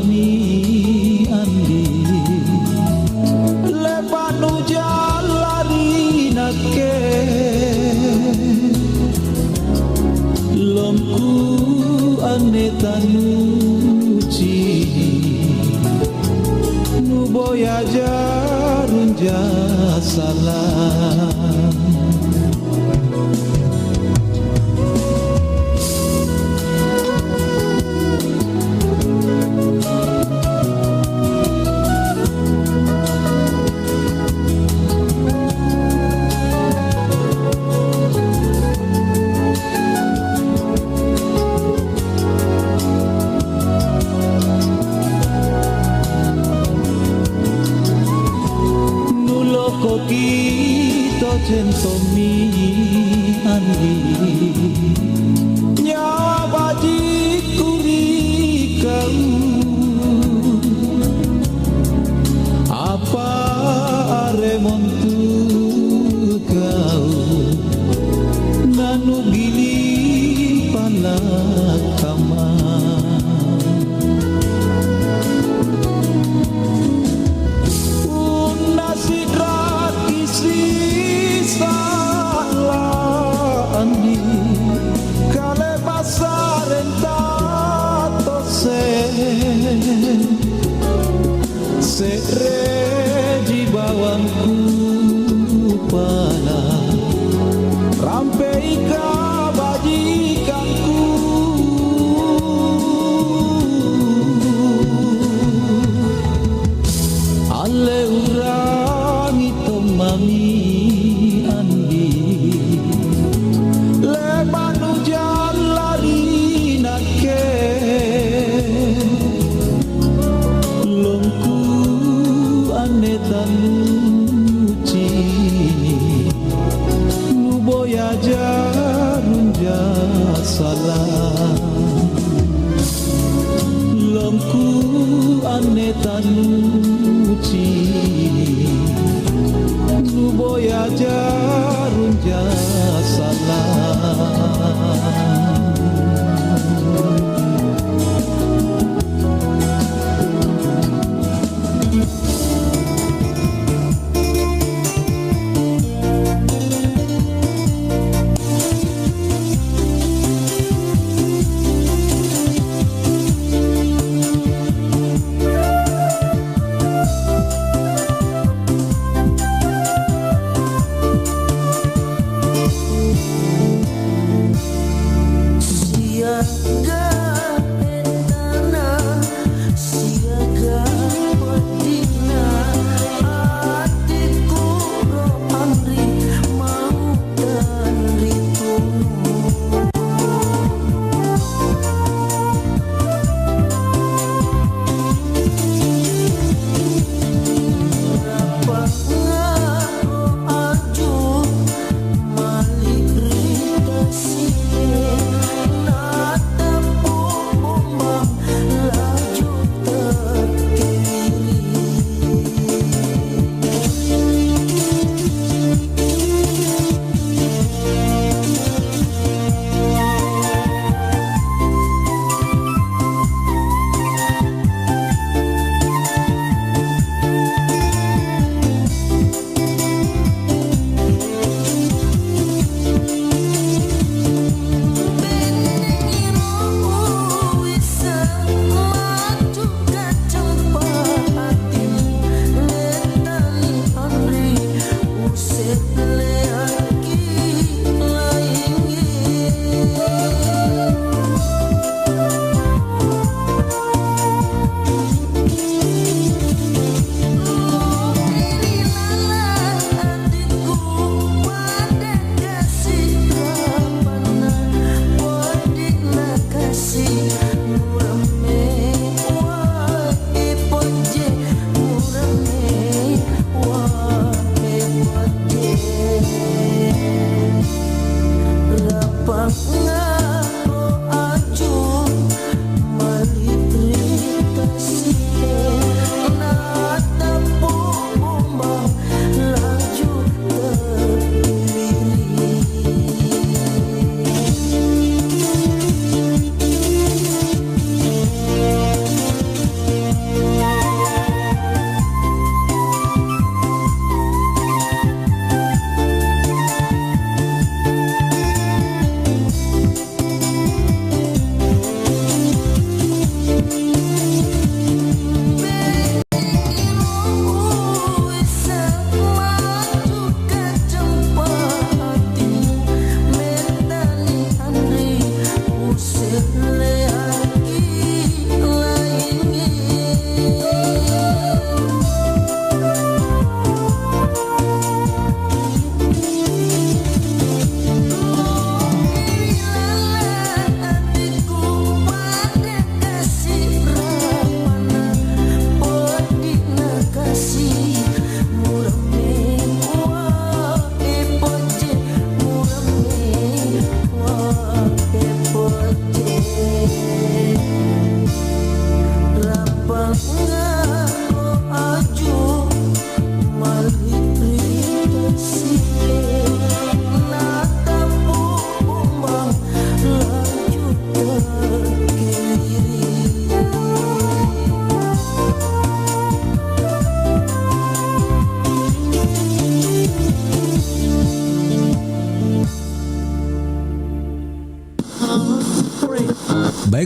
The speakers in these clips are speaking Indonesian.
mami andi lebanu jalari nake lomku ane tanuci nuboya jarunja salam Kokito centomi andi nyawaji kurikau apa aremontu kau nanu gini palakama kale pasarentato se regi bawangku pala rampe ika bajikanku ale urang itu mami andi lebanu jalari nake longku ane tanuci nuboya jarunja salam longku ane tanuci nuboya jarunja salam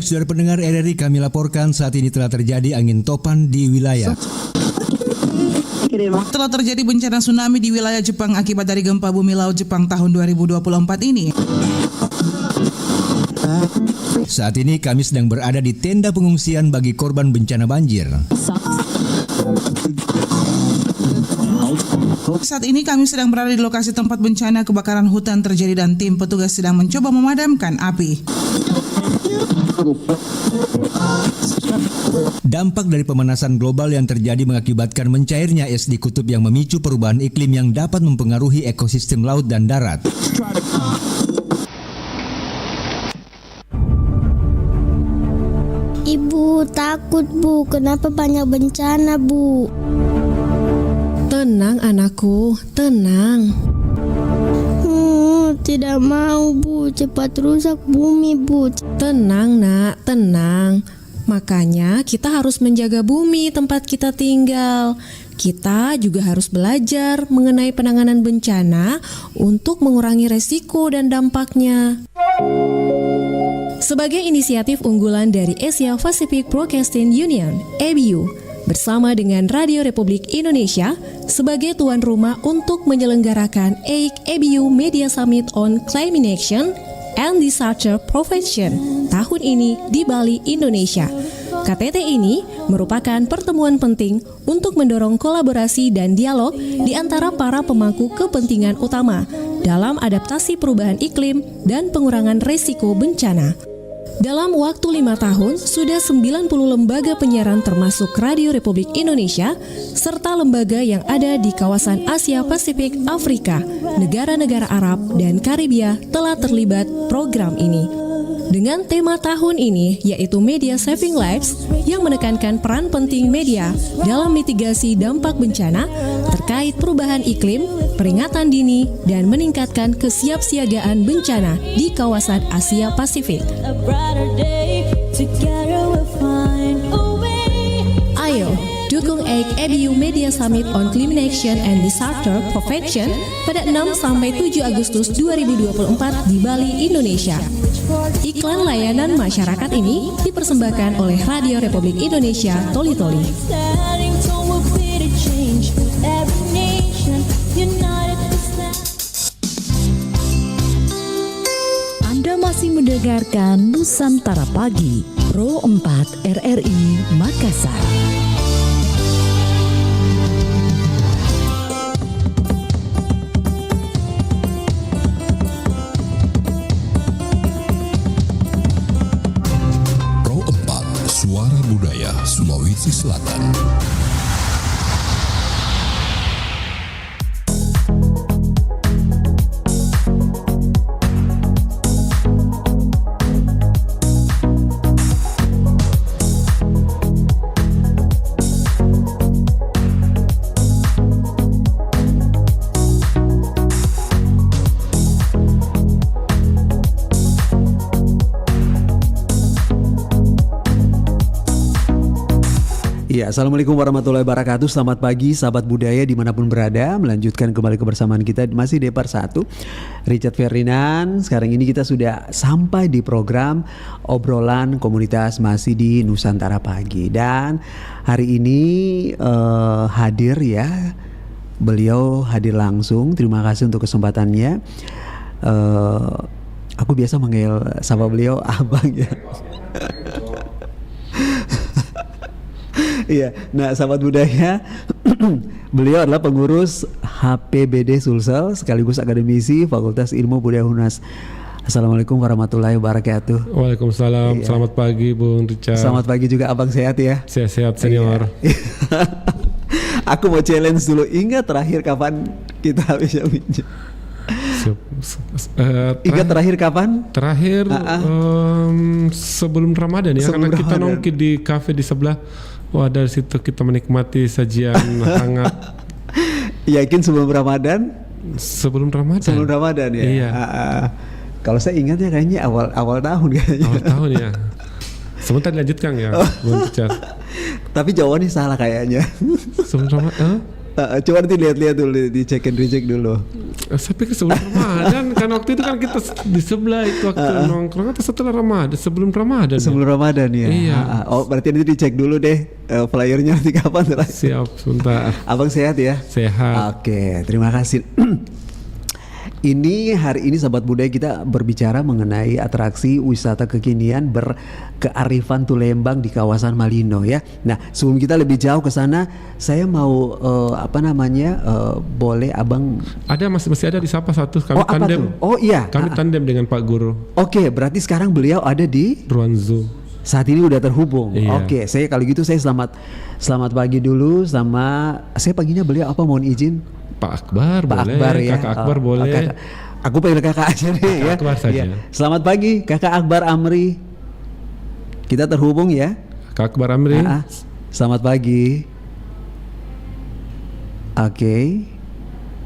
Baik, saudara pendengar RRI, kami laporkan saat ini telah terjadi angin topan di wilayah. Telah terjadi bencana tsunami di wilayah Jepang akibat dari gempa bumi laut Jepang tahun 2024 ini. Saat ini kami sedang berada di tenda pengungsian bagi korban bencana banjir. Saat ini kami sedang berada di lokasi tempat bencana kebakaran hutan terjadi dan tim petugas sedang mencoba memadamkan api. Dampak dari pemanasan global yang terjadi mengakibatkan mencairnya es di kutub yang memicu perubahan iklim yang dapat mempengaruhi ekosistem laut dan darat. Ibu, takut Bu, kenapa banyak bencana Bu? Tenang anakku, tenang. Tidak mau Bu, cepat rusak bumi Bu. Tenang nak, tenang. Makanya kita harus menjaga bumi tempat kita tinggal. Kita juga harus belajar mengenai penanganan bencana untuk mengurangi resiko dan dampaknya. Sebagai inisiatif unggulan dari Asia Pacific Broadcasting Union, ABU, bersama dengan Radio Republik Indonesia sebagai tuan rumah untuk menyelenggarakan ABU Media Summit on Climate Action and Disaster Prevention tahun ini di Bali, Indonesia. KTT ini merupakan pertemuan penting untuk mendorong kolaborasi dan dialog di antara para pemangku kepentingan utama dalam adaptasi perubahan iklim dan pengurangan risiko bencana. Dalam waktu 5 tahun, sudah 90 lembaga penyiaran termasuk Radio Republik Indonesia, serta lembaga yang ada di kawasan Asia Pasifik, Afrika, negara-negara Arab, dan Karibia telah terlibat program ini. Dengan tema tahun ini, yaitu Media Saving Lives, yang menekankan peran penting media dalam mitigasi dampak bencana terkait perubahan iklim, peringatan dini, dan meningkatkan kesiapsiagaan bencana di kawasan Asia Pasifik. Ayo, dukung ABU Media Summit on Climate Action and Disaster Prevention pada 6-7 Agustus 2024 di Bali, Indonesia. Iklan layanan masyarakat ini dipersembahkan oleh Radio Republik Indonesia Toli Toli. Anda masih mendengarkan Nusantara Pagi, Pro 4 RRI Makassar. Suara Budaya Sulawesi Selatan. Ya, Assalamualaikum warahmatullahi wabarakatuh. Selamat pagi sahabat budaya dimanapun berada. Melanjutkan kembali kebersamaan kita masih di Part 1 Richard Ferdinand. Sekarang ini kita sudah sampai di program obrolan komunitas masih di Nusantara Pagi. Dan hari ini hadir ya, beliau hadir langsung. Terima kasih untuk kesempatannya. Aku biasa manggil sama beliau abang ya. Iya, nah sahabat budaya, beliau adalah pengurus HPBD Sulsel sekaligus akademisi Fakultas Ilmu Budaya UNAS. Assalamualaikum warahmatullahi wabarakatuh. Waalaikumsalam. Iya. Selamat pagi Bung Richard. Selamat pagi juga abang, sehat ya? Sehat-sehat senior. Iya. Aku mau challenge dulu. Ingat terakhir kapan kita bisa minjem? Ingat terakhir kapan? Terakhir sebelum Ramadan ya, sebelum karena kita Ramadan. nongki di kafe di sebelah. Wah, dari situ kita menikmati sajian hangat. Yakin sebelum Ramadan? Sebelum Ramadan. Sebelum Ramadan ya. Iya. Kalau saya ingat ya kayaknya awal tahun kayaknya. Awal tahun ya. Sebentar dilanjutkan ya, Bung Richard. Tapi jawabannya salah kayaknya. Sebelum Ramadan. Coba nanti lihat-lihat dulu, dicek and recheck dulu. Saya pikir sebelum Ramadan kan waktu itu kan kita di sebelah itu waktu nongkrong atau setelah Ramadan, sebelum Ramadan. Sebelum Ramadan ya. Iya. Oh berarti nanti dicek dulu deh flyernya nanti kapan. Siap, sebentar. Abang sehat ya? Sehat. Oke, terima kasih. Ini hari ini sahabat budaya kita berbicara mengenai atraksi wisata kekinian berkearifan Tulembang di kawasan Malino ya. Nah sebelum kita lebih jauh ke sana, saya mau boleh abang? Ada masih ada di Sapa satu kami apa tandem. tuh? Oh iya. Kami tandem dengan Pak Guru. Oke, berarti sekarang beliau ada di Ruang Zoo. Saat ini udah terhubung. Iya. Oke, saya kalau gitu saya selamat pagi dulu sama saya paginya beliau apa mohon izin? Pak Akbar Pak boleh, Akbar ya. Kakak Akbar boleh. Aku panggil kakak aja nih Kakak ya. Akbar saja. Iya. Selamat pagi Kakak Akbar Amri. Kita terhubung ya. Kakak Akbar Amri. Selamat pagi. Oke.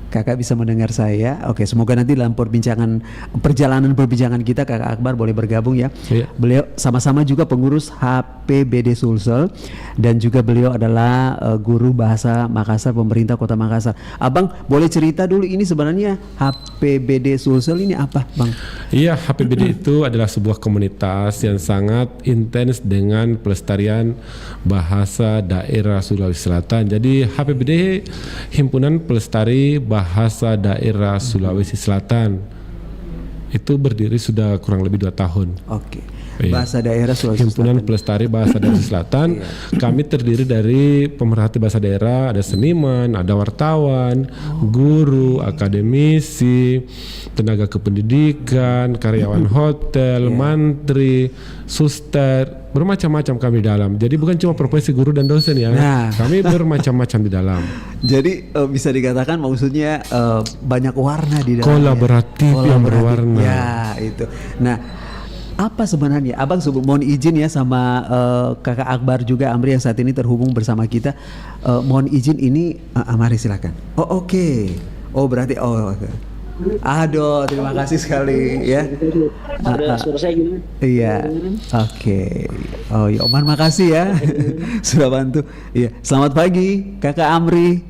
Kakak bisa mendengar saya. Oke, semoga nanti dalam perjalanan perbincangan kita Kakak Akbar boleh bergabung ya. Iya. Beliau sama-sama juga pengurus HPBD Sulsel dan juga beliau adalah guru bahasa Makassar pemerintah Kota Makassar. Abang boleh cerita dulu ini sebenarnya HPBD Sulsel ini apa, Bang? Iya, HPBD itu adalah sebuah komunitas yang sangat intens dengan pelestarian bahasa daerah Sulawesi Selatan. Jadi HPBD Himpunan Pelestari Bahasa Daerah Sulawesi Selatan itu berdiri sudah kurang lebih 2 tahun. Oke. Iya. Bahasa daerah Sulawesi Himpunan Selatan. Pelestari Bahasa Daerah Selatan. Kami terdiri dari pemerhati bahasa daerah, ada seniman, ada wartawan, guru, akademisi, tenaga kependidikan, karyawan hotel, mantri, suster, bermacam-macam kami dalam. Jadi bukan cuma profesi guru dan dosen ya. Nah. Kami bermacam-macam di dalam. Jadi bisa dikatakan maksudnya banyak warna di dalamnya. Kolaboratif yang berwarna. Ya, itu. Nah, apa sebenarnya Abang mohon izin ya sama Kakak Akbar juga Amri yang saat ini terhubung bersama kita. Mohon izin ini mari silakan. Oh oke. Oh berarti aduh terima kasih sekali ya. Suara saya gimana? Iya. Oke. Oh ya Oman makasih ya. Sudah bantu. Iya. Selamat pagi Kakak Amri.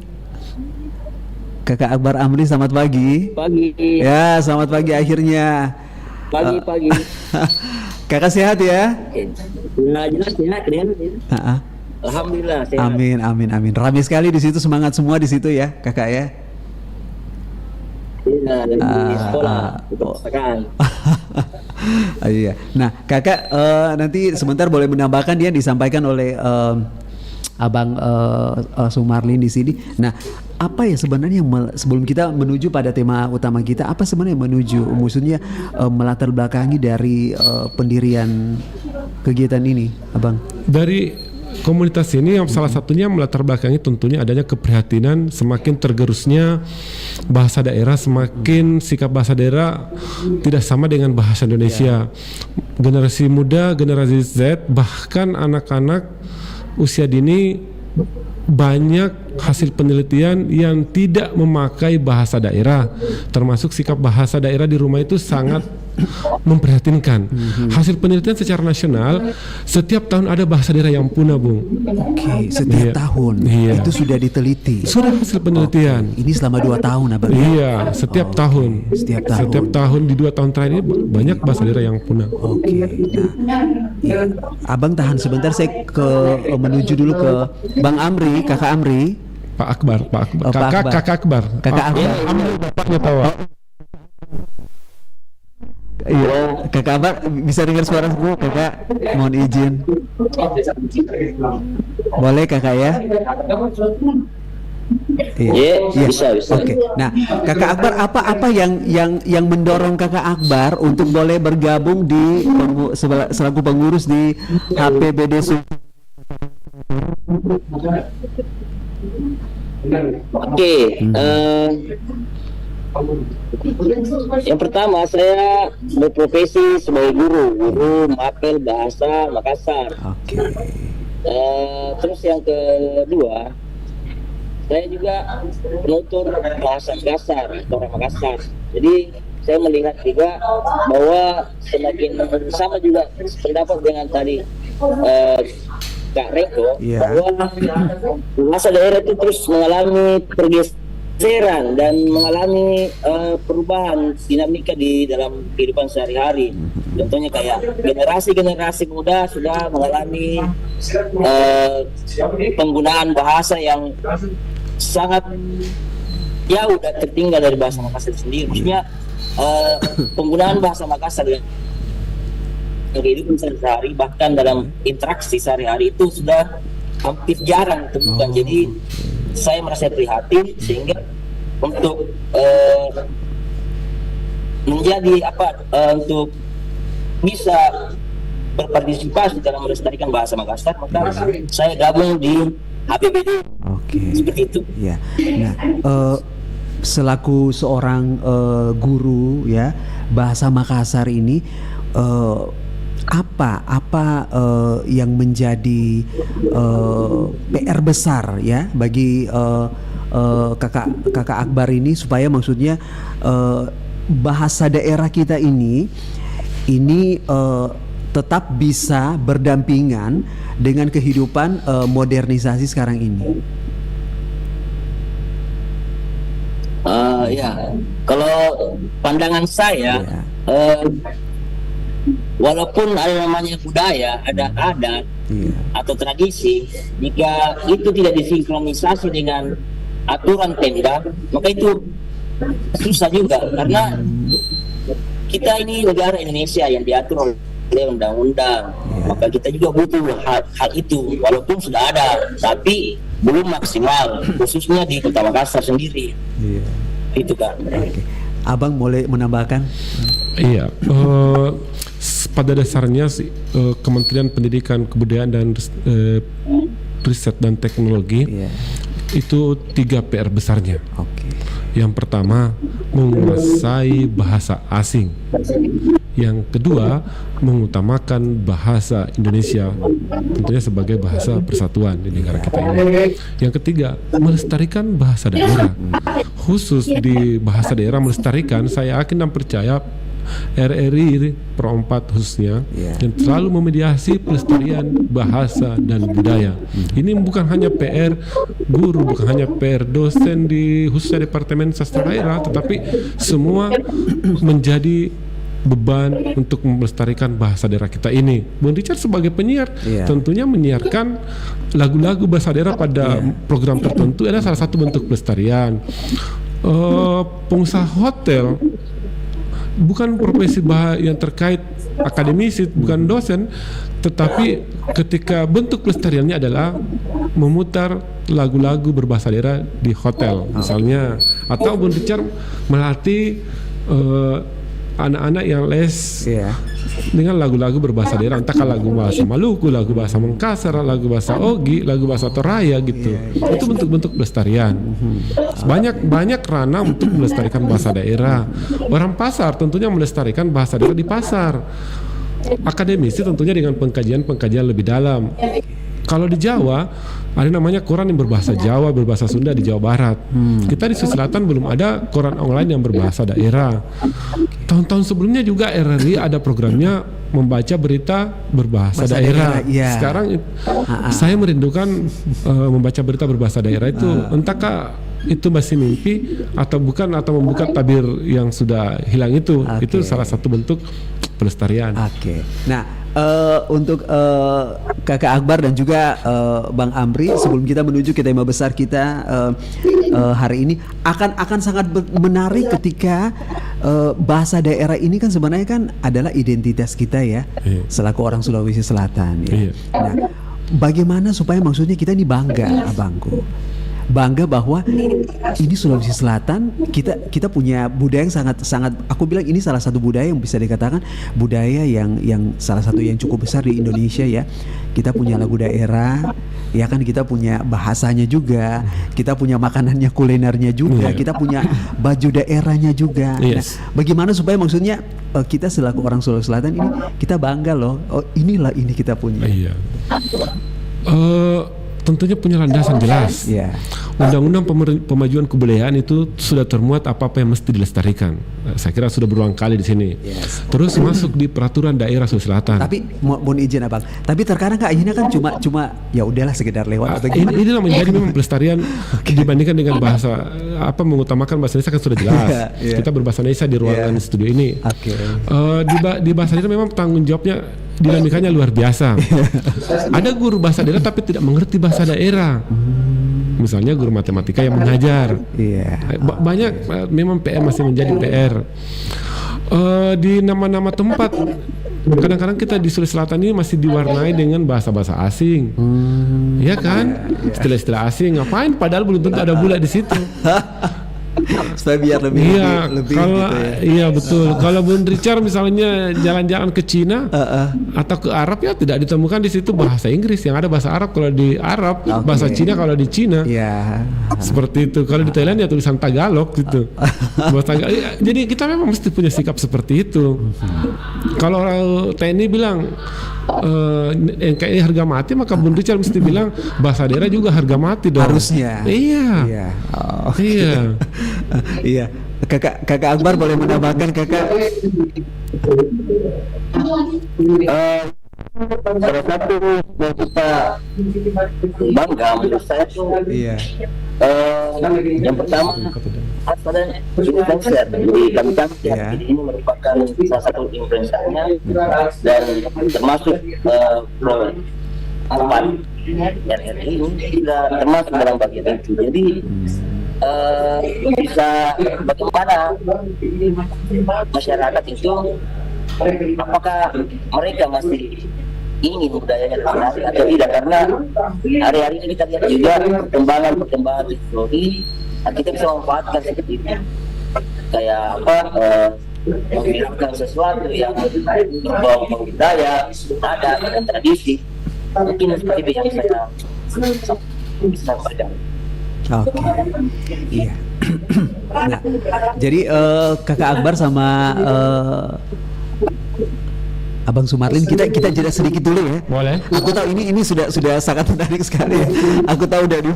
Kakak Akbar Amri selamat pagi. Pagi. Ya selamat pagi akhirnya. Pagi. Kakak sehat ya? Nah, jelas sehat kan? Alhamdulillah sehat. Amin. Ramai sekali di situ, semangat semua di situ ya, Kakak ya. Iya, dari sekolah, perpustakaan. Iya. Nah, Kakak nanti sebentar boleh menambahkan dia disampaikan oleh Abang Sumarlin di sini. Nah, apa ya sebenarnya sebelum kita menuju pada tema utama kita, apa sebenarnya maksudnya melatar belakangi dari pendirian kegiatan ini, Abang? Dari komunitas ini yang salah satunya melatar belakangi tentunya adanya keprihatinan semakin tergerusnya bahasa daerah, semakin sikap bahasa daerah tidak sama dengan bahasa Indonesia. Generasi muda, generasi Z, bahkan anak-anak usia dini banyak hasil penelitian yang tidak memakai bahasa daerah, termasuk sikap bahasa daerah di rumah itu sangat memprihatinkan. Hasil penelitian secara nasional setiap tahun ada bahasa daerah yang punah, Bung. Oke, setiap tahun itu sudah diteliti. Sudah hasil penelitian. Ini selama 2 tahun, Abang. Iya, setiap tahun. Setiap tahun di 2 tahun terakhir ini banyak bahasa daerah yang punah. Oke. Nah, ya. Abang tahan sebentar, saya menuju dulu ke Bang Amri, Kakak Amri. Pak Akbar. Kakak Akbar. Amri bapaknya tahu. Iya, Kakak Akbar bisa dengar suara gue, Kakak. Mohon izin. Boleh Kakak ya? Iya, bisa. Oke. Nah, Kakak Akbar apa yang mendorong Kakak Akbar untuk boleh bergabung di selaku pengurus di HPBD Oke. Yang pertama saya berprofesi sebagai guru mapel bahasa Makassar. Oke. Terus yang kedua, saya juga penutur bahasa Makassar, orang Makassar. Jadi saya melihat juga bahwa semakin sama juga pendapat dengan tadi Kak Reko, bahwa bahasa daerah itu terus mengalami pergeseran serang dan mengalami perubahan dinamika di dalam kehidupan sehari-hari. Contohnya kayak generasi muda sudah mengalami penggunaan bahasa yang sangat jauh dan tertinggal dari bahasa Makassar sendiri. Maksudnya penggunaan bahasa Makassar yang kehidupan sehari-hari, bahkan dalam interaksi sehari-hari itu sudah hampir jarang ditemukan. Jadi saya merasa prihatin, sehingga untuk menjadi untuk bisa berpartisipasi dalam melestarikan bahasa Makassar, maka saya gabung di HPBD. Oke. Seperti itu. Ya. Nah, selaku seorang guru ya bahasa Makassar ini, apa yang menjadi PR besar ya bagi kakak Akbar ini, supaya maksudnya bahasa daerah kita ini tetap bisa berdampingan dengan kehidupan modernisasi sekarang ini. Ya, kalau pandangan saya, walaupun ada namanya budaya, ada adat atau tradisi, jika itu tidak disinkronisasi dengan aturan Pemda, maka itu susah juga, karena kita ini negara Indonesia yang diatur oleh undang-undang, maka kita juga butuh hal itu, walaupun sudah ada, tapi belum maksimal, khususnya di Kota Makassar sendiri. Itu kan. Abang boleh menambahkan? Iya, pada dasarnya Kementerian Pendidikan, Kebudayaan dan Riset dan Teknologi itu 3 PR besarnya. Yang pertama, menguasai bahasa asing. Yang kedua, mengutamakan bahasa Indonesia, tentunya sebagai bahasa persatuan di negara kita ini. Yang ketiga, melestarikan bahasa daerah. Khusus di bahasa daerah melestarikan, saya yakin dan percaya RRI Pro 4 khususnya yang selalu memediasi pelestarian bahasa dan budaya. Ini bukan hanya PR guru, bukan hanya PR dosen di khususnya Departemen Sastra Daerah, tetapi semua menjadi beban untuk melestarikan bahasa daerah kita ini. Bung Richard sebagai penyiar tentunya menyiarkan lagu-lagu bahasa daerah pada program tertentu adalah salah satu bentuk pelestarian. Pengusaha hotel bukan profesi yang terkait akademisi, bukan dosen, tetapi ketika bentuk pelestariannya adalah memutar lagu-lagu berbahasa daerah di hotel misalnya, atau Bung Richard melatih anak-anak yang les dengan lagu-lagu berbahasa daerah, entah lagu bahasa Maluku, lagu bahasa Makassar, lagu bahasa Ogi, lagu bahasa Toraya gitu. Itu bentuk-bentuk pelestarian. Banyak ranah untuk melestarikan bahasa daerah. Orang pasar tentunya melestarikan bahasa daerah di pasar. Akademisi tentunya dengan pengkajian lebih dalam. Kalau di Jawa ada namanya koran yang berbahasa Jawa, berbahasa Sunda di Jawa Barat. Kita di Sulawesi Selatan belum ada koran online yang berbahasa daerah. Tahun-tahun sebelumnya juga RRI ada programnya membaca berita berbahasa daerah. Sekarang saya merindukan membaca berita berbahasa daerah itu. Entahkah itu masih mimpi atau bukan, atau membuka tabir yang sudah hilang itu. Itu salah satu bentuk pelestarian. Nah, untuk Kakak Akbar dan juga Bang Amri, sebelum kita menuju ke tema besar kita hari ini, akan sangat menarik ketika bahasa daerah ini kan sebenarnya kan adalah identitas kita ya, selaku orang Sulawesi Selatan ya. Nah, bagaimana supaya maksudnya kita ini bangga, abangku, bangga bahwa ini Sulawesi Selatan, kita punya budaya yang sangat aku bilang ini salah satu budaya yang bisa dikatakan budaya yang salah satu yang cukup besar di Indonesia ya. Kita punya lagu daerah, ya kan, kita punya bahasanya juga, kita punya makanannya, kulinernya juga, kita punya baju daerahnya juga. Nah, bagaimana supaya maksudnya kita selaku orang Sulawesi Selatan ini kita bangga loh, oh inilah ini kita punya. tentunya punya landasan jelas. Iya. Undang-undang pemajuan kebudayaan itu sudah termuat apa-apa yang mesti dilestarikan. Saya kira sudah berulang kali di sini. Yes. Terus masuk di peraturan daerah Sulawesi Selatan. Tapi mohon izin Abang. Tapi terkadang akhirnya kan cuma ya udahlah sekedar lewat atau gimana. Ini menjadi memang pelestarian dibandingkan dengan bahasa mengutamakan bahasa Indonesia kan sudah jelas. Yeah. Kita berbahasa Indonesia di ruangan studio ini. Oke. Di bahasa daerah memang tanggung jawabnya dinamikanya luar biasa. Ada guru bahasa daerah tapi tidak mengerti bahasa daerah. Misalnya guru matematika yang mengajar. Banyak memang PR masih menjadi PR. Di nama-nama tempat kadang-kadang kita di Sulawesi Selatan ini masih diwarnai dengan bahasa-bahasa asing. Ya kan? Istilah-istilah asing ngapain padahal belum tentu ada bule di situ. Supaya biar lebih kalau gitu ya. Iya betul. Kalau Bun Richard misalnya jalan-jalan ke Cina atau ke Arab ya tidak ditemukan di situ bahasa Inggris, yang ada bahasa Arab kalau di Arab, bahasa Cina kalau di Cina. Seperti itu. Kalau di Thailand ya tulisan Tagalog gitu. Jadi kita memang mesti punya sikap seperti itu. Kalau TNI bilang NKRI harga mati, maka Bun Richard mesti bilang bahasa daerah juga harga mati dong. Harusnya. Iya. Iya. Iya. Kakak Akbar boleh menambahkan kakak? Salah satu yang kita bangga menurut saya itu yang pertama ada influencer. Jadi kami kan ini merupakan salah satu influencernya dan termasuk Pro4 RRI ini tidak termasuk dalam bagian itu. Jadi bisa bagaimana masyarakat itu, apakah mereka masih ingin budayanya lestari atau tidak, karena hari-hari ini kita lihat juga perkembangan teknologi, kita bisa memanfaatkan seperti itu, kayak memviralkan sesuatu yang berbau budaya, adat dan tradisi. Mungkin seperti itu yang saya sampaikan. Oke. Iya. Nah, jadi kakak Akbar sama Abang Sumarlin kita jeda sedikit dulu ya. Boleh. Aku tahu ini sudah sangat menarik sekali ya. Aku tahu dari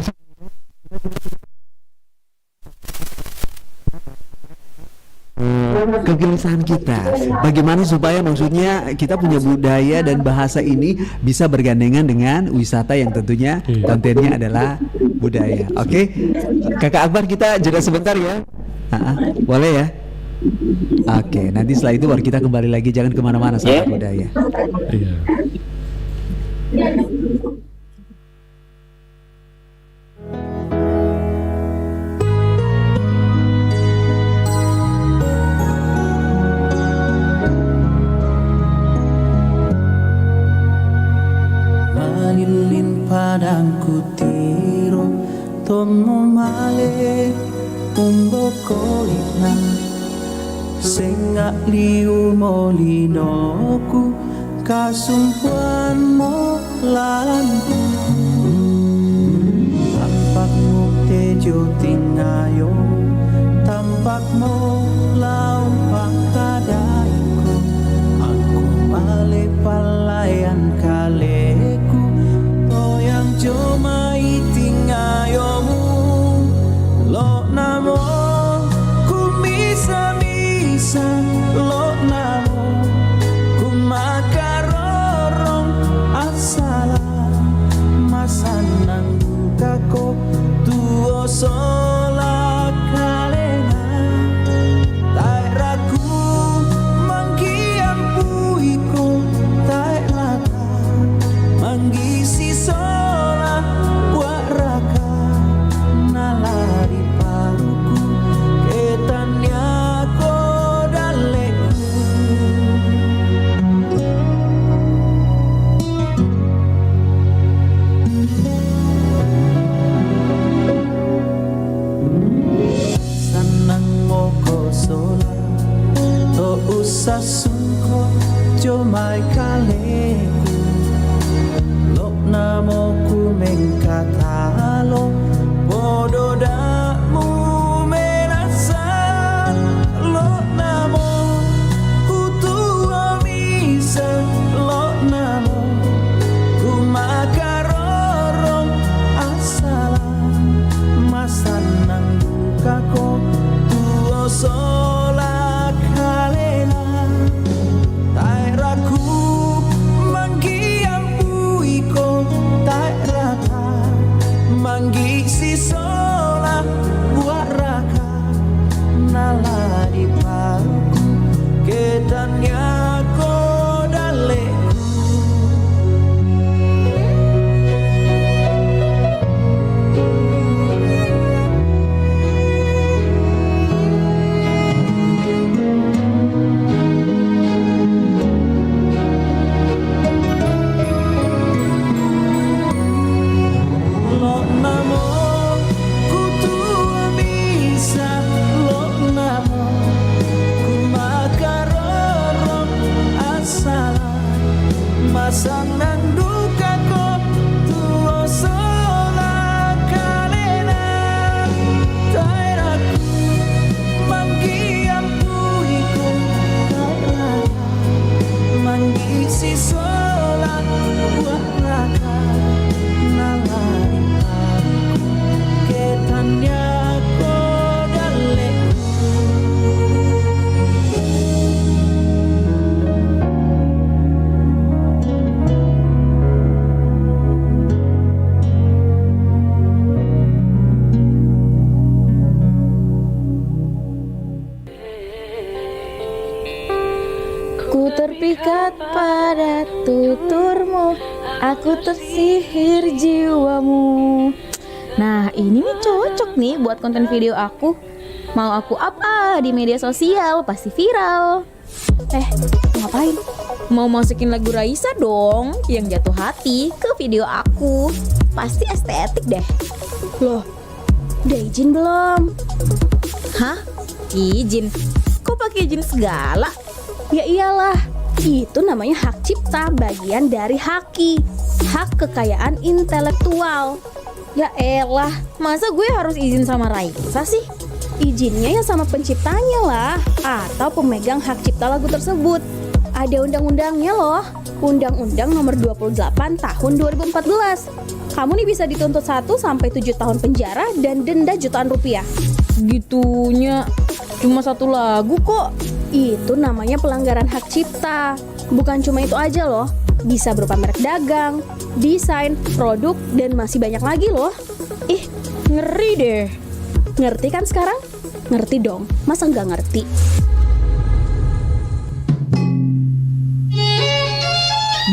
kegelisahan kita, bagaimana supaya maksudnya kita punya budaya dan bahasa ini bisa bergandengan dengan wisata yang tentunya kontennya adalah budaya. Oke, kakak Akbar kita jeda sebentar ya. Boleh ya? Oke, nanti setelah itu baru kita kembali lagi, jangan kemana-mana sahabat budaya. Iya. Manilin padang kutiro tomo male umboko ina senga liu molinoku kasumpuan mo lalanku tampakmu tejo tingayo tampakmu laung pakadaiku aku male palayan kaleku toyang jomai tingayomu lo namo kumisa lo namo kumakarorong asala Tepat pada tuturmu, aku tersihir jiwamu. Nah, ini nih cocok nih buat konten video aku. Mau aku up di media sosial, pasti viral. Ngapain? Mau masukin lagu Raisa dong, yang jatuh hati ke video aku. Pasti estetik deh. Loh, udah izin belum? Hah? Izin? Kok pakai izin segala? Ya iyalah, itu namanya hak cipta, bagian dari haki, hak kekayaan intelektual. Ya elah, masa gue harus izin sama Raisa sih? Izinnya ya sama penciptanya lah, atau pemegang hak cipta lagu tersebut. Ada undang-undangnya loh, Undang-Undang nomor 28 tahun 2014. Kamu nih bisa dituntut 1 sampai 7 tahun penjara dan denda jutaan rupiah. Gitunya, cuma 1 lagu kok. Itu namanya pelanggaran hak cipta. Bukan cuma itu aja loh, bisa berupa merek dagang, desain, produk, dan masih banyak lagi loh. Ngeri deh. Ngerti kan sekarang? Ngerti dong, masa nggak ngerti?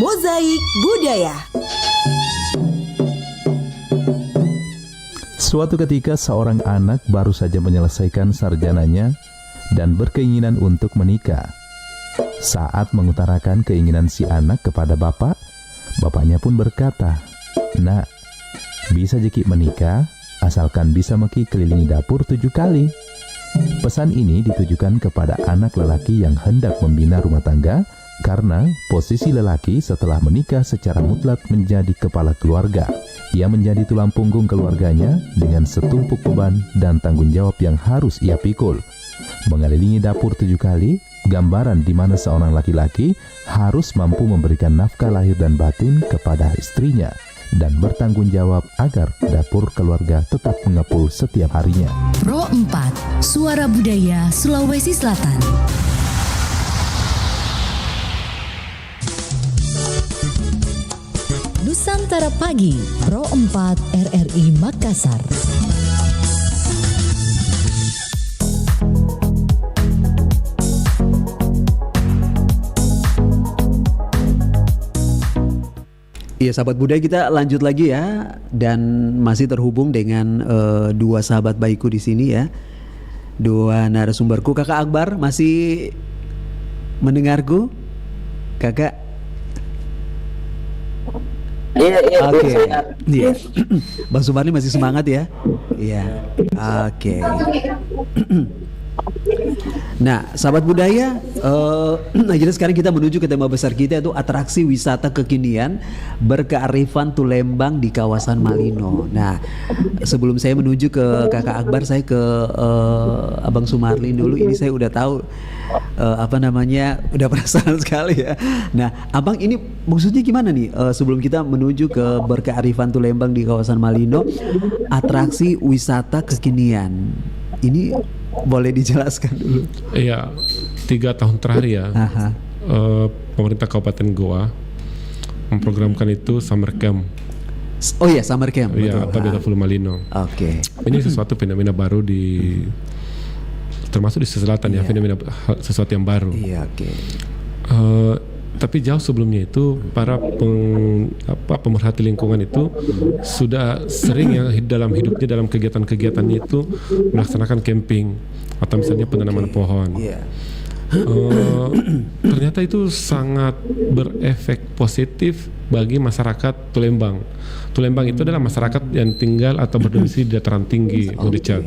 Mozaik Budaya. Suatu ketika seorang anak baru saja menyelesaikan sarjananya dan berkeinginan untuk menikah. Saat mengutarakan keinginan si anak kepada bapak, bapaknya pun berkata, "Nak, bisa Jeki menikah asalkan bisa Meki kelilingi dapur 7 kali." Pesan ini ditujukan kepada anak lelaki yang hendak membina rumah tangga, karena posisi lelaki setelah menikah secara mutlak menjadi kepala keluarga. Ia menjadi tulang punggung keluarganya dengan setumpuk beban dan tanggung jawab yang harus ia pikul. Mengelilingi dapur 7 kali, gambaran di mana seorang laki-laki harus mampu memberikan nafkah lahir dan batin kepada istrinya dan bertanggung jawab agar dapur keluarga tetap mengepul setiap harinya. Pro 4, Suara Budaya Sulawesi Selatan. Nusantara Pagi, Pro 4 RRI Makassar. Iya, sahabat budaya, kita lanjut lagi ya, dan masih terhubung dengan 2 sahabat baikku di sini ya, 2 narasumberku. Kakak Akbar masih mendengarku, kakak? Iya. Oke. Iya. Bang Sumarli masih semangat ya? Iya. Oke. Nah, sahabat budaya, jadi sekarang kita menuju ke tema besar kita, yaitu atraksi wisata kekinian berkearifan Tulembang di kawasan Malino. Nah, sebelum saya menuju ke Kakak Akbar, saya ke Abang Sumarli dulu. Ini saya udah tahu udah penasaran sekali ya. Nah, Abang, ini maksudnya gimana nih? Sebelum kita menuju ke berkearifan Tulembang di kawasan Malino, atraksi wisata kekinian ini boleh dijelaskan dulu? Iya, 3 tahun terakhir ya, pemerintah Kabupaten Goa memprogramkan itu summer camp. Oh iya, summer camp. Iya, atau Beautiful Malino. Oke. Ini sesuatu fenomena baru termasuk di selatan ya, fenomena sesuatu yang baru. Iya, oke. Tapi jauh sebelumnya itu para pemerhati lingkungan itu sudah sering ya dalam hidupnya, dalam kegiatan-kegiatannya itu melaksanakan camping atau misalnya penanaman pohon. Ternyata itu sangat berefek positif bagi masyarakat Tulembang. Tulembang itu adalah masyarakat yang tinggal atau berdomisili di dataran tinggi, Richard.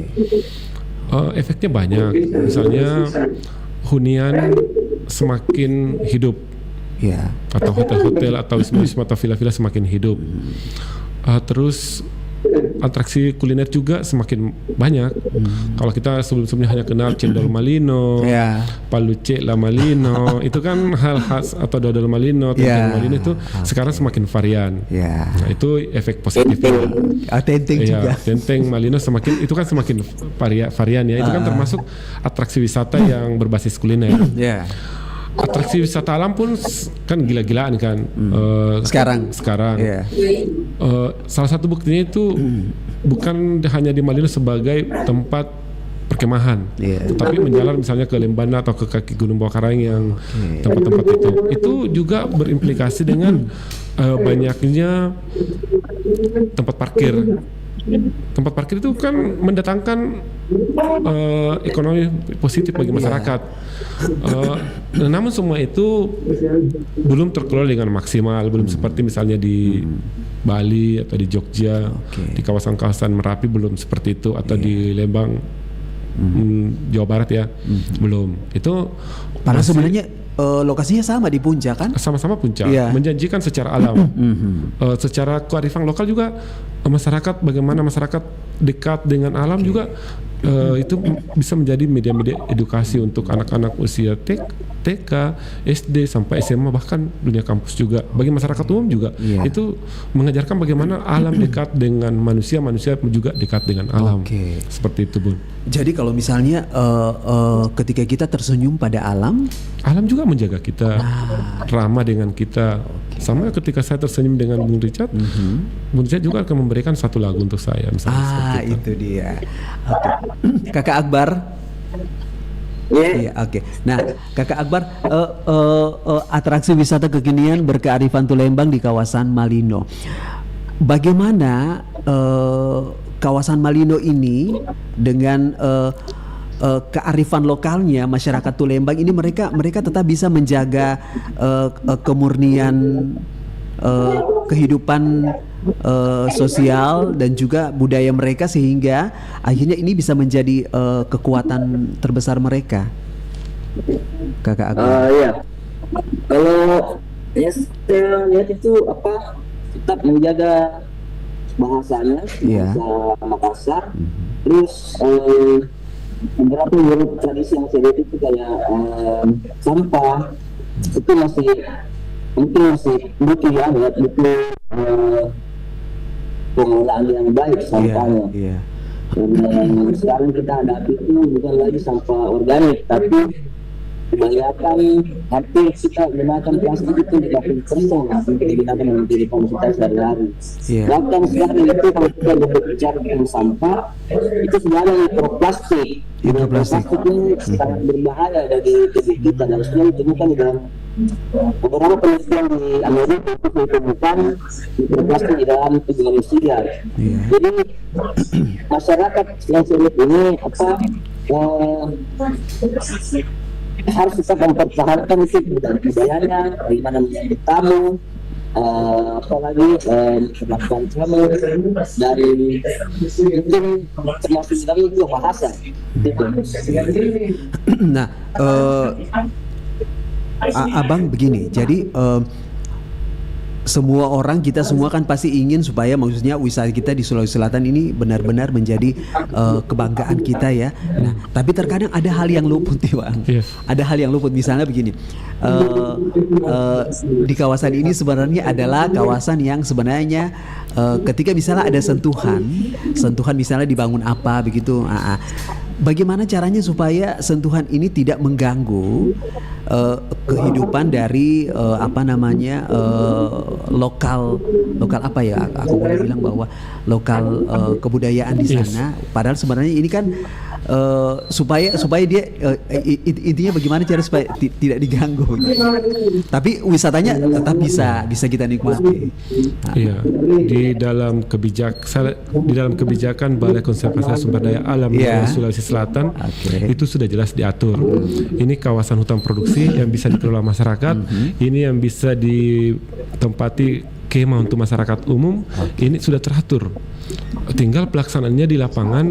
Efeknya banyak, misalnya hunian semakin hidup. Atau hotel-hotel atau wisma-wisma atau villa-villa semakin hidup. Terus atraksi kuliner juga semakin banyak. Kalau kita sebelum-sebelumnya hanya kenal cendol Malino, paluce la Malino, itu kan hal khas, atau dodol Malino, tenteng Malino itu sekarang semakin varian. Nah, itu efek positifnya. Tenteng juga. Tenteng Malino semakin, itu kan semakin varian ya. Itu kan termasuk atraksi wisata yang berbasis kuliner. Atraksi wisata alam pun kan gila-gilaan kan sekarang. Salah satu buktinya itu bukan hanya di Malino sebagai tempat perkemahan, tetapi menjalar misalnya ke Lembana atau ke kaki Gunung Bawah Karang yang tempat-tempat itu juga berimplikasi dengan banyaknya tempat parkir. Tempat parkir itu kan mendatangkan ekonomi positif bagi masyarakat. Namun semua itu belum terkelola dengan maksimal, belum seperti misalnya di Bali atau di Jogja, di kawasan-kawasan Merapi belum seperti itu, atau di Lembang, Jawa Barat ya, belum. Itu padahal sebenarnya lokasinya sama di puncak kan? Sama-sama puncak, menjanjikan secara alam. Secara kearifan lokal juga masyarakat, bagaimana masyarakat dekat dengan alam juga itu bisa menjadi media-media edukasi untuk anak-anak usia TK, SD sampai SMA, bahkan dunia kampus juga. Bagi masyarakat umum juga itu mengajarkan bagaimana alam dekat dengan manusia, manusia juga dekat dengan alam. Seperti itu, Bun. Jadi kalau misalnya ketika kita tersenyum pada alam juga menjaga kita, ramah dengan kita. Sama ketika saya tersenyum dengan Bung Richard, Bung Richard juga akan memberikan satu lagu untuk saya, misalnya. Itu dia. Kakak Akbar. Nah, Kakak Akbar, atraksi wisata kekinian berkearifan Tulembang di kawasan Malino. Bagaimana kawasan Malino ini dengan kearifan lokalnya masyarakat Tulembang ini, mereka tetap bisa menjaga kemurnian kehidupan sosial dan juga budaya mereka, sehingga akhirnya ini bisa menjadi kekuatan terbesar mereka. Kakak Akbar. Kalau saya lihat itu tetap menjaga bahasanya, bahasa Makassar. Terus beberapa tradisi yang saya lihat itu kayak sampah itu masih butuh pengelolaan yang baik sampahnya. Dan sekarang kita hadapi itu bukan lagi sampah organik, tapi kebanyakan hampir kita gunakan plastik itu 30% untuk digunakan menjadi komoditas sehari-hari. Bahkan sekarang itu kalau kita berbicara tentang sampah, itu sebenarnya mikroplastik. Mikroplastik ini sangat berbahaya bagi tubuh kita, dan sebenarnya ditemukan di dalam beberapa penelitian di Amerika itu ditemukan mikroplastik di dalam tubuh manusia. Jadi masyarakat yang sulit ini harus tetap mempertahankan itu budayanya, bagaimana menjadi tamu, apalagi melakukan tamu dari mungkin termasuk dalam juga bahasa. Nah, Abang begini, jadi semua orang, kita semua kan pasti ingin supaya maksudnya wisata kita di Sulawesi Selatan ini benar-benar menjadi kebanggaan kita ya. Nah, tapi terkadang ada hal yang luput ya, Bang. Ada hal yang luput, misalnya begini. Di kawasan ini sebenarnya adalah kawasan yang sebenarnya ketika misalnya ada sentuhan misalnya dibangun apa begitu. Bagaimana caranya supaya sentuhan ini tidak mengganggu kehidupan dari lokal apa ya, aku boleh bilang bahwa lokal kebudayaan di sana. Padahal sebenarnya ini kan supaya dia intinya bagaimana cara supaya tidak diganggu. Tapi wisatanya tetap bisa kita nikmati. Iya, di dalam kebijakan Balai Konservasi Sumber Daya Alam Sulawesi Selatan itu sudah jelas diatur. Ini kawasan hutan produksi yang bisa dikelola masyarakat, ini yang bisa ditempati kemah untuk masyarakat umum, ini sudah teratur. Tinggal pelaksanaannya di lapangan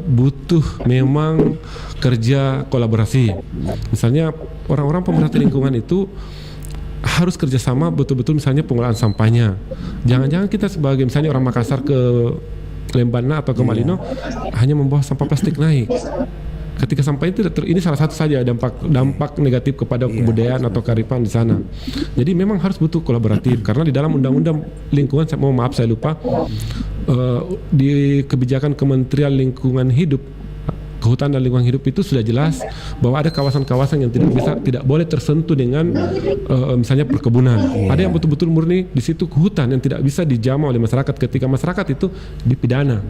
butuh memang kerja kolaborasi. Misalnya orang-orang pemerhati lingkungan itu harus kerjasama betul-betul, misalnya pengelolaan sampahnya. Jangan-jangan kita sebagai misalnya orang Makassar ke Lembana atau ke Malino hanya membawa sampah plastik naik. Ketika sampah itu ini salah satu saja dampak negatif kepada kebudayaan atau kearifan di sana. Jadi memang harus butuh kolaboratif, karena di dalam undang-undang lingkungan, saya lupa, di kebijakan Kementerian Lingkungan Hidup, Kehutanan dan Lingkungan Hidup itu sudah jelas bahwa ada kawasan-kawasan yang tidak boleh tersentuh dengan misalnya perkebunan. Ada yang betul-betul murni di situ hutan yang tidak bisa dijamah oleh masyarakat. Ketika masyarakat itu dipidana.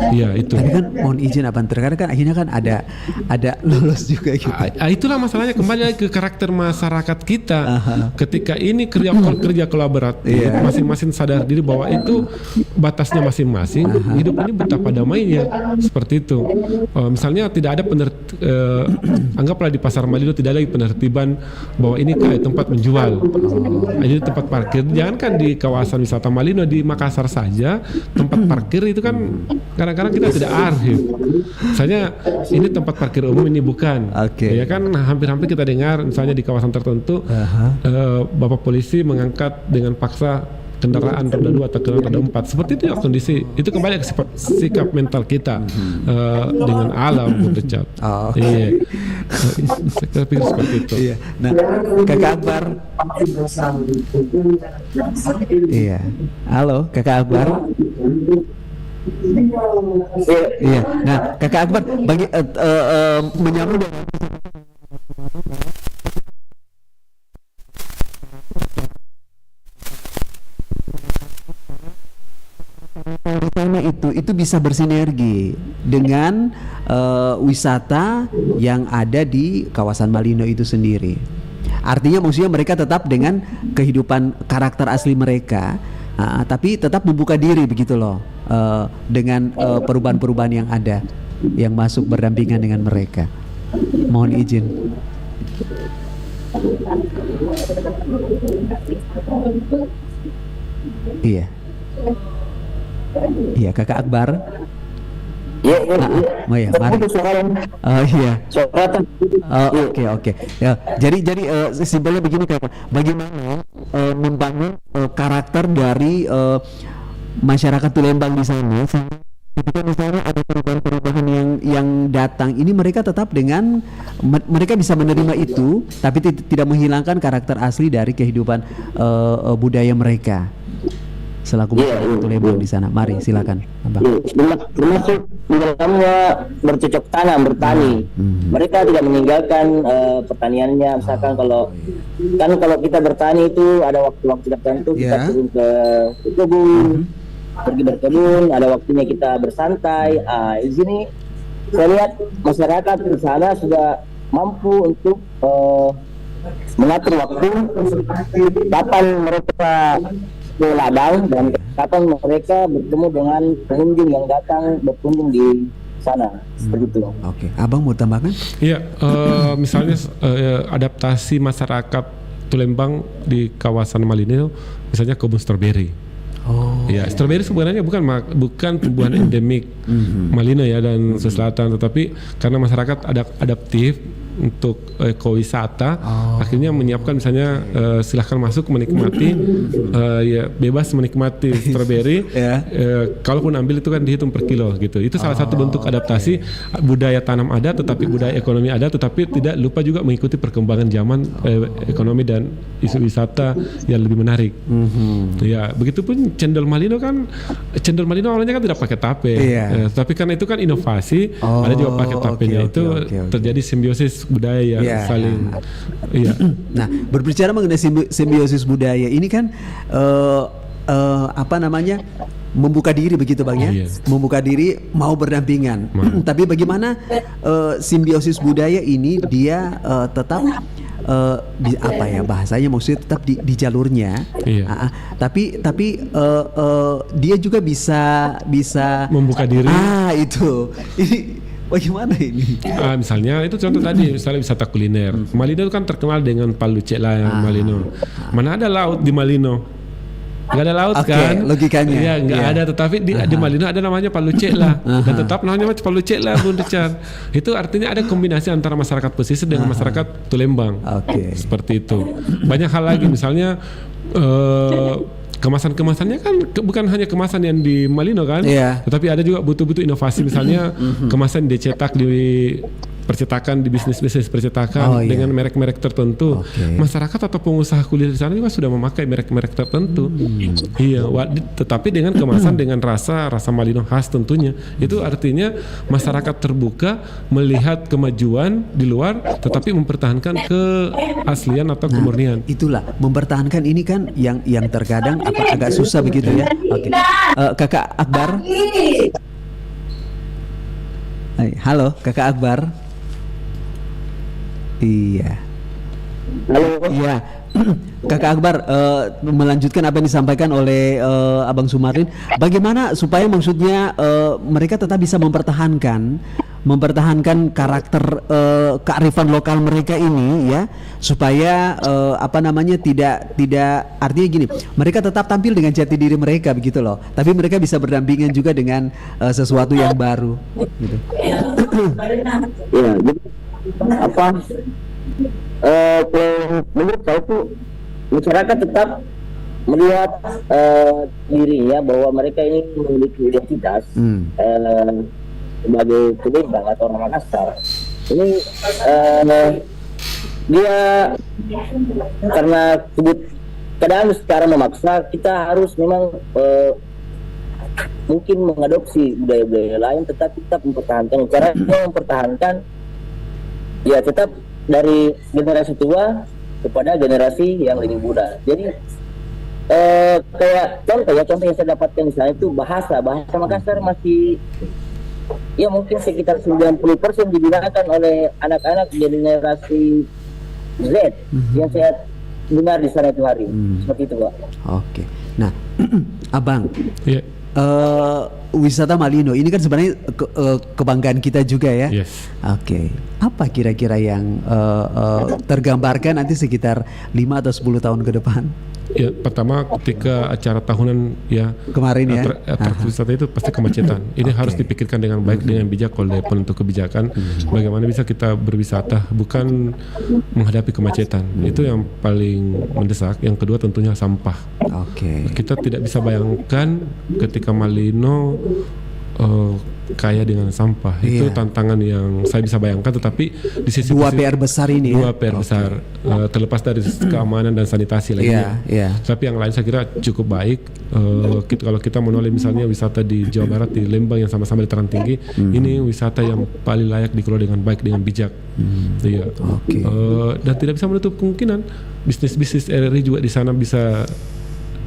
Iya itu. Tapi kan mohon izin Abang, terkadang kan akhirnya kan ada lolos juga gitu. Itulah masalahnya, kembali lagi ke karakter masyarakat kita. Ketika ini kerja kolaboratif, masing-masing sadar diri bahwa itu batasnya masing-masing. Hidup ini betapa damainya, seperti itu. Misalnya tidak ada anggaplah di Pasar Malino tidak lagi penertiban bahwa ini kayak tempat menjual, ini tempat parkir. Jangankan di kawasan wisata Malino, di Makassar saja tempat parkir itu kan kadang-kadang kita tidak arif. Misalnya ini tempat parkir umum, ini bukan. Ya kan hampir-hampir kita dengar misalnya di kawasan tertentu Bapak polisi mengangkat dengan paksa kendaraan roda 2 atau kendaraan roda 4. Seperti itu ya kondisi. Itu kembali ke sikap mental kita dengan alam berdecat. Iya. Saya pikir seperti itu. Iya. Nah, Kakak Akbar. Iya. Halo, Kakak Akbar. Iya. Nah, Kakak Akbar bagi menyambung dengan itu bisa bersinergi dengan wisata yang ada di kawasan Malino itu sendiri. Artinya maksudnya mereka tetap dengan kehidupan karakter asli mereka, tapi tetap membuka diri begitu loh, dengan perubahan-perubahan yang ada yang masuk berdampingan dengan mereka. Mohon izin. Iya. Iya, Kakak Akbar. Iya. Iya, mari. Iya. Oke. Ya, jadi simpelnya begini Kakak. Bagaimana membangun karakter dari masyarakat Tulembang di sana? Ketika misalnya ada perubahan-perubahan yang datang, ini mereka tetap dengan mereka bisa menerima itu, tapi tidak menghilangkan karakter asli dari kehidupan budaya mereka. Selaku masyarakat Tulembang di sana, mari silakan, Abang. Termasuk di dalamnya bercocok tanam, bertani. Mereka tidak meninggalkan pertaniannya. Misalkan kalau kita bertani itu ada waktu-waktu tertentu kita turun ke kebun, pergi berkebun, ada waktunya kita bersantai. Di sini saya lihat masyarakat di sana sudah mampu untuk mengatur waktu kapan mereka ke ladang dan kapan mereka bertemu dengan pengunjung yang datang berkunjung di sana. Seperti itu. Oke, Abang mau tambahkan? Iya, misalnya adaptasi masyarakat Tulembang di kawasan Malino, misalnya kebun stroberi. Ya, stroberi sebenarnya bukan tumbuhan endemik Malino ya dan Selatan, tetapi karena masyarakat adaptif untuk ekowisata, akhirnya menyiapkan misalnya silahkan masuk menikmati, ya bebas menikmati stroberi. Kalaupun ambil itu kan dihitung per kilo gitu. Itu salah satu bentuk adaptasi budaya tanam ada, tetapi budaya ekonomi ada, tetapi tidak lupa juga mengikuti perkembangan zaman ekonomi dan isu wisata yang lebih menarik. Ya, begitupun cendol Malino kan, cendol Malino awalnya kan tidak pakai tape, tapi karena itu kan inovasi, ada juga pakai tapenya. Terjadi simbiosis budaya saling. Nah, berbicara mengenai simbiosis budaya ini kan membuka diri begitu Bang ya, membuka diri mau berdampingan. Tapi bagaimana simbiosis budaya ini dia tetap bahasanya maksudnya tetap di jalurnya, tapi dia juga bisa membuka diri. Itu ini bagaimana ini? Misalnya itu contoh tadi, misalnya wisata kuliner. Malino itu kan terkenal dengan palu cela Malino. Mana ada laut di Malino? Gak ada laut kan? Logikanya. Iya, nggak ada. Tetapi di Malino ada namanya palu cela dan tetap namanya palu cela, Bung Richard. Itu artinya ada kombinasi antara masyarakat pesisir dengan masyarakat Tulembang. Seperti itu. Banyak hal lagi, misalnya kemasan-kemasannya kan bukan hanya kemasan yang di Malino kan, tetapi ada juga butuh-butuh inovasi, misalnya kemasan dicetak di percetakan, di bisnis-bisnis percetakan dengan merek-merek tertentu. Masyarakat atau pengusaha kuliner di sana juga sudah memakai merek-merek tertentu. Tetapi dengan kemasan dengan rasa Malino khas tentunya. Itu artinya masyarakat terbuka melihat kemajuan di luar, tetapi mempertahankan keaslian atau kemurnian. Itulah mempertahankan ini kan yang terkadang agak susah begitu ya. Kakak Akbar. Halo, Kakak Akbar. Iya. Halo. Iya. Kakak Akbar, melanjutkan apa yang disampaikan oleh Abang Sumarlin, bagaimana supaya maksudnya mereka tetap bisa mempertahankan karakter kearifan lokal mereka ini ya, supaya tidak artinya gini, mereka tetap tampil dengan jati diri mereka begitu loh, tapi mereka bisa berdampingan juga dengan sesuatu yang baru gitu. Ya, jadi menurut saya tuh masyarakat tetap melihat dirinya bahwa mereka ini memiliki identitas sebagai Tulembang atau orang Makassar. Ini dia karena keadaan secara memaksa, kita harus memang mungkin mengadopsi budaya-budaya lain, tetapi tetap mempertahankan. Cara mempertahankan ya tetap dari generasi tua kepada generasi yang lebih muda. Jadi kayak contoh yang saya dapatkan di sana itu bahasa Makassar masih ya mungkin sekitar 90% digunakan oleh anak-anak generasi Z yang saya dengar di sana itu hari. Seperti itu, Pak. Oke. Nah, Abang. Yeah. Wisata Malino ini kan sebenarnya kebanggaan kita juga ya. Yes. Oke. Apa kira-kira yang tergambarkan nanti sekitar 5 atau 10 tahun ke depan? Ya, pertama ketika acara tahunan ya kemarin ya, atraksi wisata itu pasti kemacetan. Ini harus dipikirkan dengan baik, dengan bijak oleh penentu kebijakan. Bagaimana bisa kita berwisata bukan menghadapi kemacetan. Itu yang paling mendesak. Yang kedua tentunya sampah. Kita tidak bisa bayangkan ketika Malino kaya dengan sampah. Itu tantangan yang saya bisa bayangkan, tetapi di sisi PR besar ini PR besar, terlepas dari keamanan dan sanitasi lainnya. Tapi yang lain saya kira cukup baik. Kalau kita menoleh misalnya wisata di Jawa Barat, di Lembang yang sama-sama dataran tinggi, ini wisata yang paling layak dikelola dengan baik, dengan bijak. Dan tidak bisa menutup kemungkinan bisnis RRI juga di sana bisa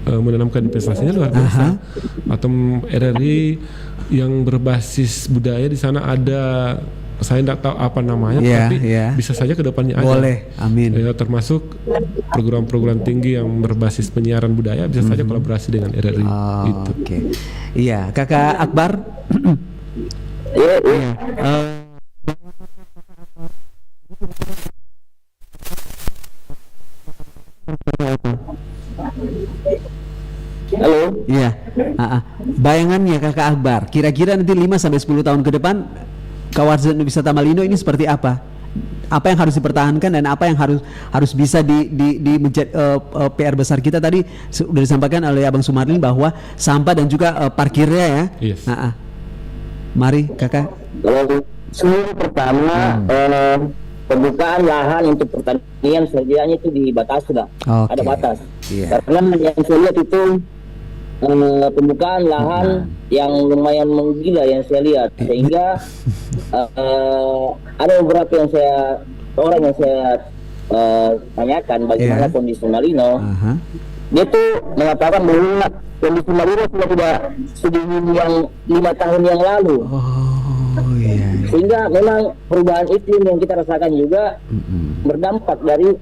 menanamkan investasinya luar biasa. Atau RRI yang berbasis budaya di sana ada, saya tidak tahu apa namanya, tapi bisa saja kedepannya ada. Boleh, amin. Termasuk program-program tinggi yang berbasis penyiaran budaya bisa saja kolaborasi dengan RRI. Iya, Kakak Akbar. Halo. Iya. Bayangannya Kakak Akbar, kira-kira nanti 5-10 tahun ke depan kawasan wisata Malino ini seperti apa? Apa yang harus dipertahankan dan apa yang harus bisa di PR besar kita tadi sudah disampaikan oleh Abang Sumarlin bahwa sampah dan juga parkirnya ya. Yes. Mari Kakak. Sebelum pertama pembukaan lahan untuk pertanian sedianya itu dibatasi lah. Ada batas. Karena yang saya lihat itu pembukaan lahan yang lumayan menggila yang saya lihat, sehingga ada beberapa orang yang saya tanyakan bagaimana kondisi Malino. Dia tuh mengatakan bahwa kondisi Malino sudah tidak sedingin yang 5 tahun yang lalu. Sehingga memang perubahan iklim yang kita rasakan juga berdampak dari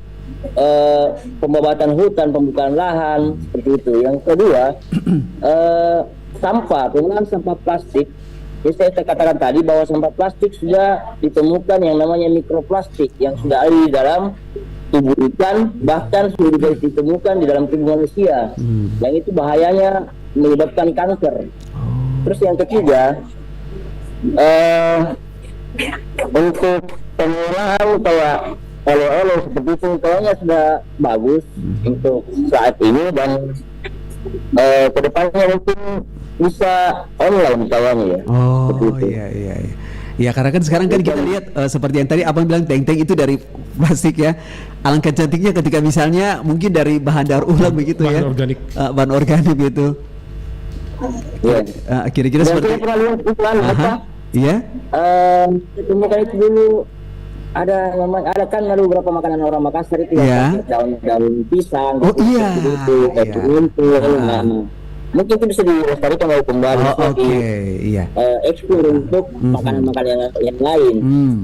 pembabatan hutan, pembukaan lahan, seperti itu. Yang kedua, penggunaan sampah plastik. Jadi saya katakan tadi bahwa sampah plastik sudah ditemukan yang namanya mikroplastik yang sudah ada di dalam tubuh ikan, bahkan sudah ditemukan di dalam tubuh manusia. Yang itu bahayanya menyebabkan kanker. Terus yang ketiga, untuk pengolahan kayak oleh-oleh seperti itu kayaknya sudah bagus untuk saat ini, dan kedepannya mungkin bisa online kayaknya ya. Ya karena kan sekarang kan kita lihat seperti yang tadi Abang bilang, teng-teng itu dari plastik ya. Alangkah cantiknya ketika misalnya mungkin dari bahan daur ulang begitu ya. Bahan organik gitu. Kira-kira seperti itu. Saya pernah lihat iklan Iya. Temukan itu dulu. Ada kan ada beberapa makanan orang Makassar itu yang daun pisang, mungkin itu bisa dilestarikan oleh kembali. Oke, iya. Ekspor untuk makanan-makanan yang lain.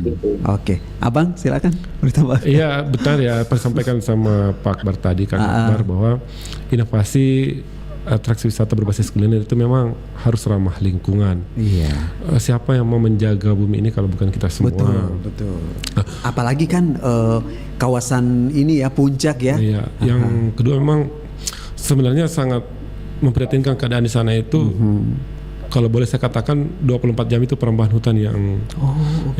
Gitu. Oke, Abang silakan bertambah. Iya betul ya, sampaikan sama Pak Akbar tadi, Kang Akbar, bahwa inovasi atraksi wisata berbasis kuliner itu memang harus ramah lingkungan. Iya. Siapa yang mau menjaga bumi ini kalau bukan kita semua? Betul. Apalagi kan kawasan ini ya puncak ya. Iya. Yang kedua memang sebenarnya sangat memprihatinkan keadaan di sana itu. Kalau boleh saya katakan 24 jam itu perubahan hutan yang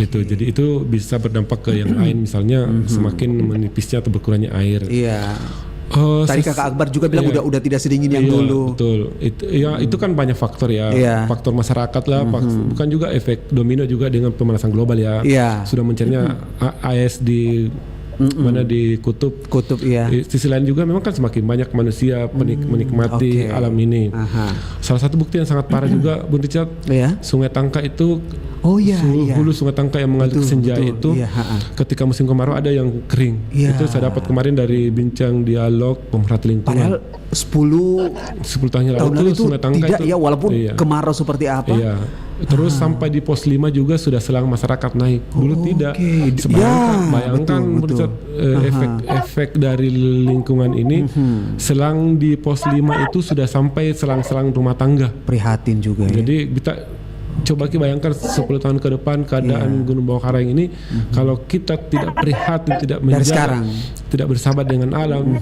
itu. Jadi itu bisa berdampak ke yang lain, misalnya semakin menipisnya atau berkurangnya air. Iya. Tadi Kakak Akbar juga bilang udah tidak sedingin yang dulu. Betul. Itu kan banyak faktor ya. Faktor masyarakat lah, bukan juga efek domino juga dengan pemanasan global ya. Sudah mencarinya AS di mana di kutub ya. Di sisi lain juga memang kan semakin banyak manusia menikmati alam ini. Salah satu bukti yang sangat parah juga Bung Richard, Sungai Tangka itu hulu Sungai Tangka yang mengalir ke Senja itu ketika musim kemarau ada yang kering. Itu saya dapat kemarin dari bincang dialog pemerhati lingkungan. Padahal 10 tahun yang lalu itu Sungai Tangka tidak itu, ya walaupun kemarau seperti apa. Terus sampai di pos 5 juga sudah selang masyarakat naik. Dulu tidak. Bayangkan betul. Efek dari lingkungan ini. Selang di pos 5 itu sudah sampai selang-selang rumah tangga. Prihatin juga ya. Jadi kita coba bayangkan 10 tahun ke depan keadaan Gunung Bawah Karang ini, kalau kita tidak prihatin, tidak menjaga, tidak bersahabat dengan alam,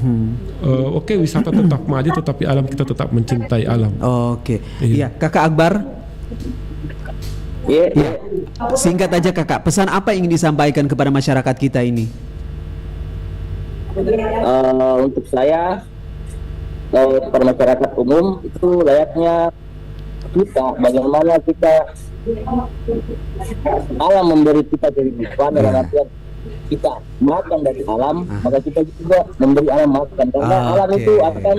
oke, wisata tetap maju, tetapi alam kita tetap mencintai alam. Iya, Kakak Akbar. Singkat aja Kakak, pesan apa yang ingin disampaikan kepada masyarakat kita ini? Untuk saya, kepada masyarakat umum itu layaknya kita, bagaimana kita alam memberi kita dari makan, dalam artian kita makan dari alam, maka kita juga memberi alam makan, karena alam itu akan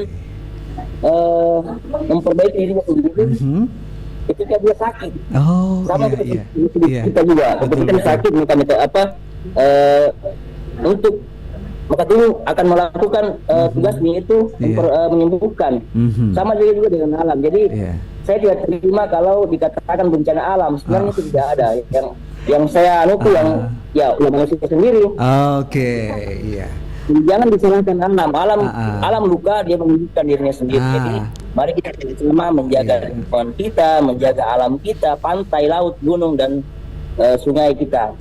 memperbaiki dirinya sendiri. Ketika dia sakit, sama kita juga. Ketika kita sakit, untuk maka itu akan melakukan tugasnya itu menyembuhkan. Sama juga dengan alam. Jadi saya tidak terima kalau dikatakan bencana alam. Sebenarnya itu tidak ada. Yang saya anu yang manusia sendiri. Jangan disalahkan alam luka, dia menyembuhkan dirinya sendiri. Jadi mari kita sama menjaga lingkungan kita, menjaga alam kita, pantai, laut, gunung, dan sungai kita.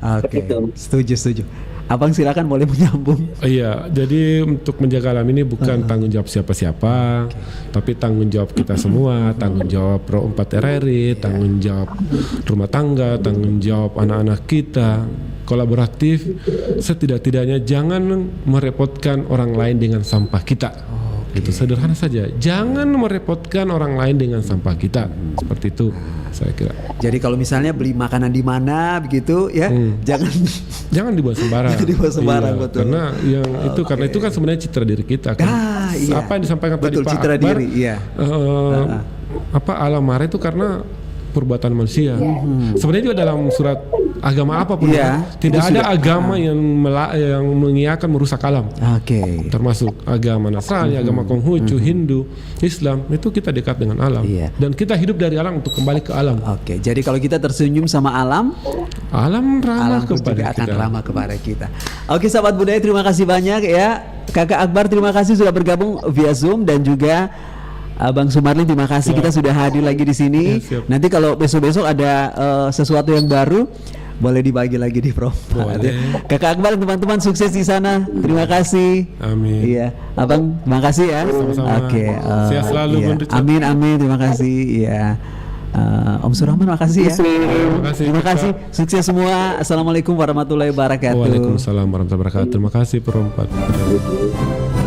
Setuju. Abang silakan boleh menyambung. Iya, jadi untuk menjaga alam ini bukan tanggung jawab siapa-siapa, tapi tanggung jawab kita semua, tanggung jawab Pro 4 RRI, tanggung jawab rumah tangga, tanggung jawab anak-anak kita, kolaboratif. Setidak-tidaknya jangan merepotkan orang lain dengan sampah kita. Itu sederhana saja. Jangan merepotkan orang lain dengan sampah kita. Seperti itu saya kira. Jadi kalau misalnya beli makanan di mana begitu ya, jangan dibuat sembarang. Betul. Karena karena itu kan sebenarnya citra diri kita kan. Apa yang disampaikan tadi Pak citra Akbar, diri, alam marah itu karena perbuatan manusia. Sebenarnya juga dalam surat agama apapun tidak ada agama yang mengiyakan merusak alam. Termasuk agama Nasrani, agama Konghucu, Hindu, Islam, itu kita dekat dengan alam. Dan kita hidup dari alam untuk kembali ke alam. Jadi kalau kita tersenyum sama alam ramah kepada kita. Akan ramah kepada kita. Sahabat budaya, terima kasih banyak ya. Kakak Akbar, terima kasih sudah bergabung via Zoom, dan juga Abang Sumarlin, terima kasih kita sudah hadir lagi di sini. Nanti kalau besok-besok ada sesuatu yang baru, boleh dibagi lagi di Pro. Kakak Akbar dan teman-teman, sukses di sana. Terima kasih. Amin. Iya, Abang, terima kasih ya. Sama-sama. Sehat selalu. Amin. Terima kasih. Iya. Om Surahman, makasih ya. Terima kasih. Sukses semua. Assalamualaikum warahmatullahi wabarakatuh. Waalaikumsalam warahmatullahi wabarakatuh. Terima kasih Pro 4.